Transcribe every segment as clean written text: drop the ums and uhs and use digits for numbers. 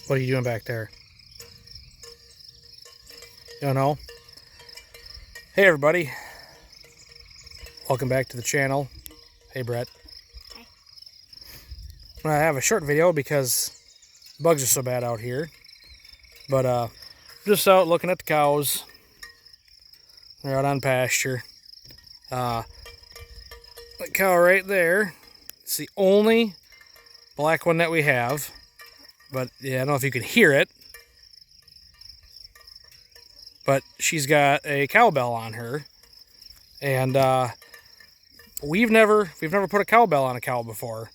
What are you doing back there? You don't know? Hey everybody. Welcome back to the channel. Hey Brett. Hi. I have a short video because bugs are so bad out here. But just out looking at the cows. They're out on pasture. The cow right there. It's the only black one that we have. But yeah, I don't know if you can hear it. But she's got a cowbell on her. And we've never put a cowbell on a cow before.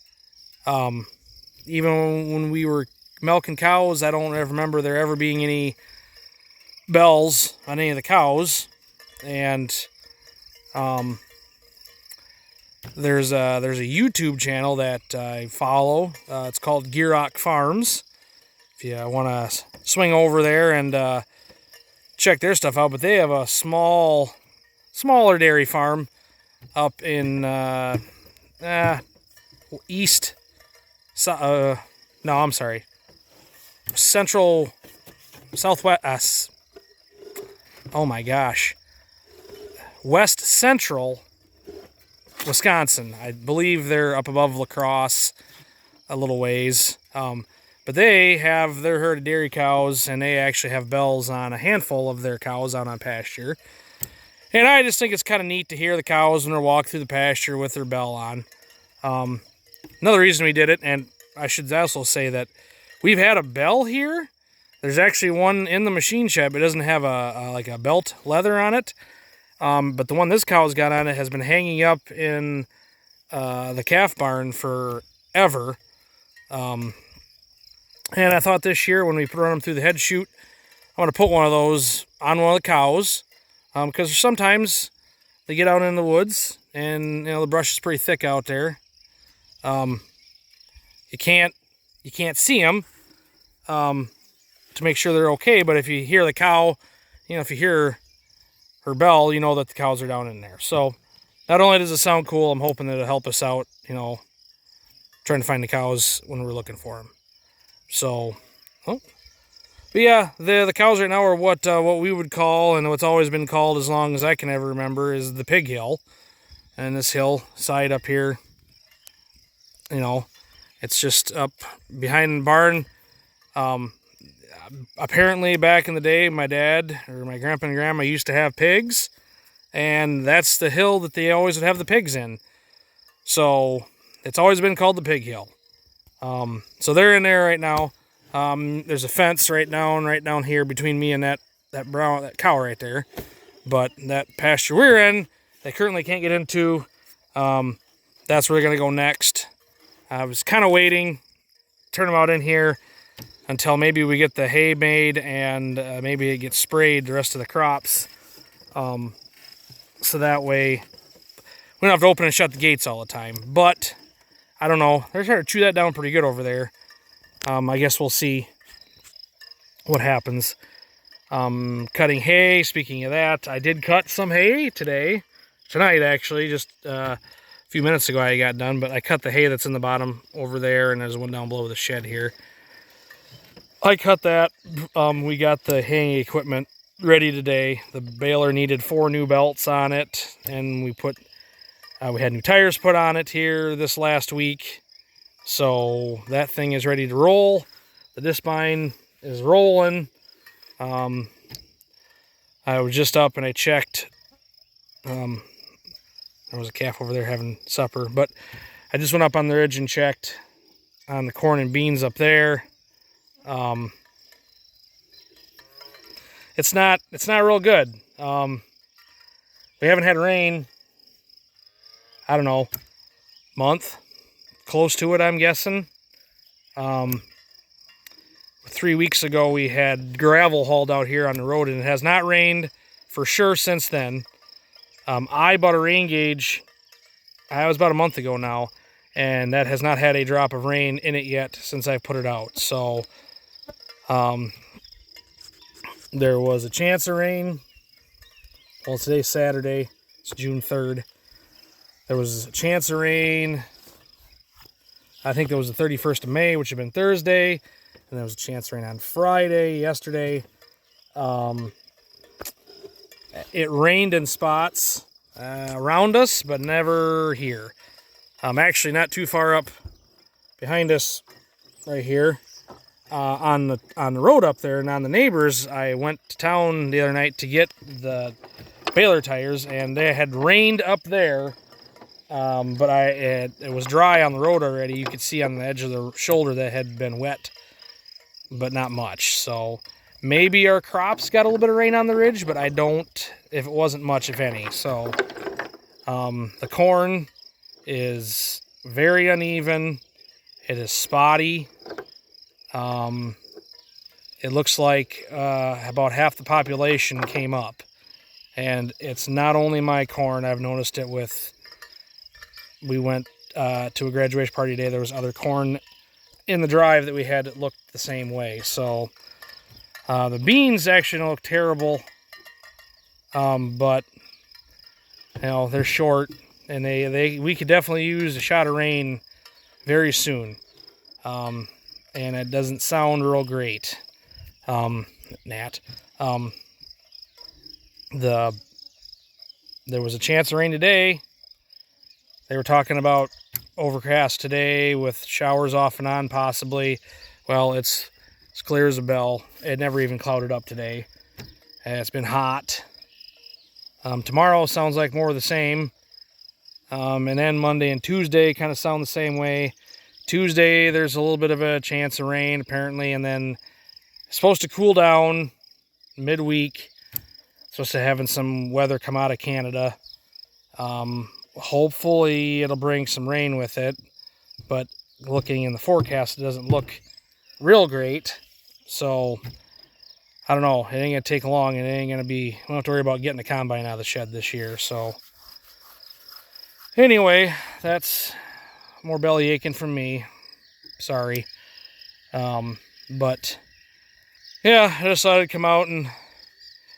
Even when we were milking cows, I don't ever remember there ever being any bells on any of the cows. And there's a YouTube channel that I follow. It's called Gearrock Farms. If you want to swing over there and check their stuff out, but they have a smaller dairy farm up in central southwest. Oh my gosh, west central Wisconsin. I believe they're up above La Crosse a little ways. But they have their herd of dairy cows, and they actually have bells on a handful of their cows out on pasture. And I just think it's kind of neat to hear the cows when they're walking through the pasture with their bell on. Another reason we did it, and I should also say that we've had a bell here. There's actually one in the machine shed, but it doesn't have like a belt leather on it. But the one this cow's got on it has been hanging up in the calf barn forever. And I thought this year when we run them through the head chute, I'm going to put one of those on one of the cows. Because sometimes they get out in the woods and the brush is pretty thick out there. You can't see them to make sure they're okay. But if you hear the cow, if you hear her bell, you know that the cows are down in there. So not only does it sound cool, I'm hoping that it'll help us out, trying to find the cows when we're looking for them. So, but yeah, the cows right now are what we would call, and what's always been called as long as I can ever remember, is the pig hill. And this hillside up here, it's just up behind the barn. Apparently back in the day, my dad or my grandpa and grandma used to have pigs, and that's the hill that they always would have the pigs in. So it's always been called the pig hill. So they're in there right now. There's a fence right down here between me and that cow right there. But that pasture we're in, they currently can't get into. That's where they're gonna go next. I was kind of waiting, turn them out in here until maybe we get the hay made and maybe it gets sprayed the rest of the crops. So that way we don't have to open and shut the gates all the time. But I don't know. They're trying to chew that down pretty good over there. I guess we'll see what happens. Cutting hay. Speaking of that, I did cut some hay tonight actually. Just a few minutes ago I got done, but I cut the hay that's in the bottom over there, and there's one down below the shed here. I cut that. We got the haying equipment ready today. The baler needed 4 new belts on it, and we had new tires put on it here this last week. So that thing is ready to roll. The discbine is rolling. I was just up and I checked. There was a calf over there having supper. But I just went up on the ridge and checked on the corn and beans up there. It's not real good. We haven't had rain, I don't know, month, close to it, I'm guessing. 3 weeks ago, we had gravel hauled out here on the road, and it has not rained for sure since then. I bought a rain gauge, it was about a month ago now, and that has not had a drop of rain in it yet since I put it out. So, there was a chance of rain. Well, today's Saturday. It's June 3rd. There was a chance of rain. I think there was the 31st of May, which had been Thursday. and there was a chance of rain on Friday, yesterday. It rained in spots around us, but never here. Actually, not too far up behind us, right here, on the road up there, and on the neighbors. I went to town the other night to get the baler tires, and they had rained up there, but it was dry on the road already. You could see on the edge of the shoulder that had been wet, but not much. So maybe our crops got a little bit of rain on the ridge, but I don't, if it wasn't much, if any. So the corn is very uneven. It is spotty. It looks like about half the population came up. And it's not only my corn. I've noticed it with, we went to a graduation party today. There was other corn in the drive that we had that looked the same way. So the beans actually don't look terrible. But you know, they're short, and we could definitely use a shot of rain very soon. And it doesn't sound real great. Nat. There was a chance of rain today. They were talking about overcast today with showers off and on possibly. Well, it's clear as a bell. It never even clouded up today. And it's been hot. Tomorrow sounds like more of the same. And then Monday and Tuesday kind of sound the same way. Tuesday, there's a little bit of a chance of rain, apparently, and then it's supposed to cool down midweek. Supposed to having some weather come out of Canada. Hopefully, it'll bring some rain with it, but looking in the forecast, it doesn't look real great. So, I don't know. It ain't going to take long, and it ain't going to be, we don't have to worry about getting the combine out of the shed this year. So, anyway, that's more belly aching from me. Sorry. But yeah, I decided to come out and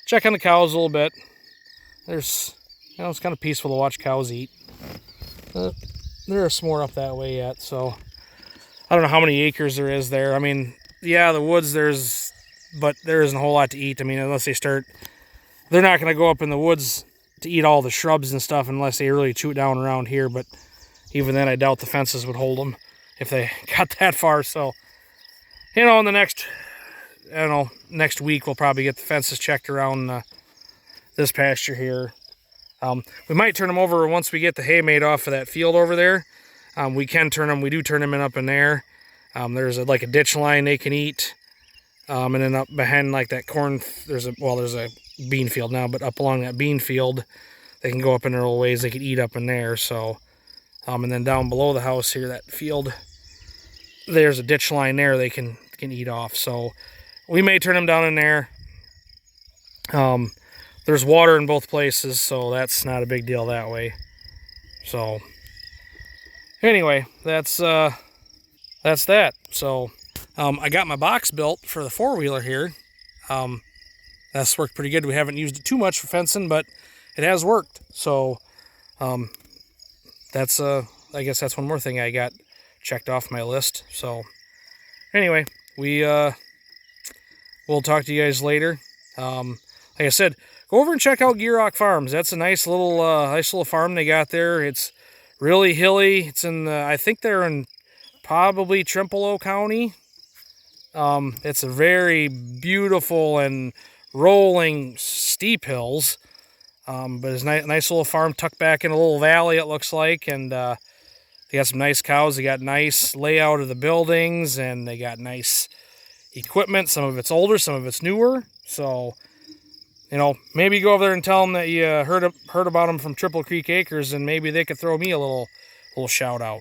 check on the cows a little bit. There's, you know, it's kind of peaceful to watch cows eat. There are some more up that way yet, so I don't know how many acres there is there. I mean, yeah, the woods but there isn't a whole lot to eat. I mean, unless they're not going to go up in the woods to eat all the shrubs and stuff unless they really chew it down around here, but even then, I doubt the fences would hold them if they got that far. So, you know, in the next week, we'll probably get the fences checked around this pasture here. We might turn them over once we get the hay made off of that field over there. We can turn them. We do turn them in up in there. There's like a ditch line they can eat. And then up behind like that corn, there's a bean field now, but up along that bean field, they can go up in their little ways. They could eat up in there. So. And then down below the house here, that field, there's a ditch line there they can eat off. So we may turn them down in there. There's water in both places, so that's not a big deal that way. So anyway, that's that. So I got my box built for the four-wheeler here. That's worked pretty good. We haven't used it too much for fencing, but it has worked. So that's I guess that's one more thing I got checked off my list. So anyway, we'll talk to you guys later. Like I said, go over and check out Gierach Farms. That's a nice little farm they got there. It's really hilly. It's in I think they're in probably Trempealeau County. It's a very beautiful and rolling steep hills. But it's a nice little farm tucked back in a little valley, it looks like. And they got some nice cows. They got nice layout of the buildings, and they got nice equipment. Some of it's older, some of it's newer. So, you know, maybe go over there and tell them that you heard about them from Triple Creek Acres, and maybe they could throw me a little shout out.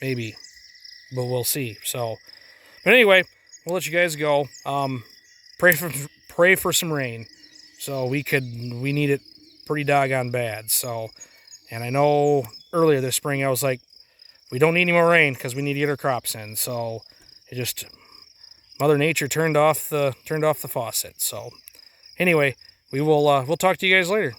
Maybe. But we'll see. So, but anyway, we'll let you guys go. Pray for some rain. So we need it pretty doggone bad. So, and I know earlier this spring I was like, we don't need any more rain because we need to get our crops in. So it just, Mother Nature turned off the faucet. So anyway, we'll talk to you guys later.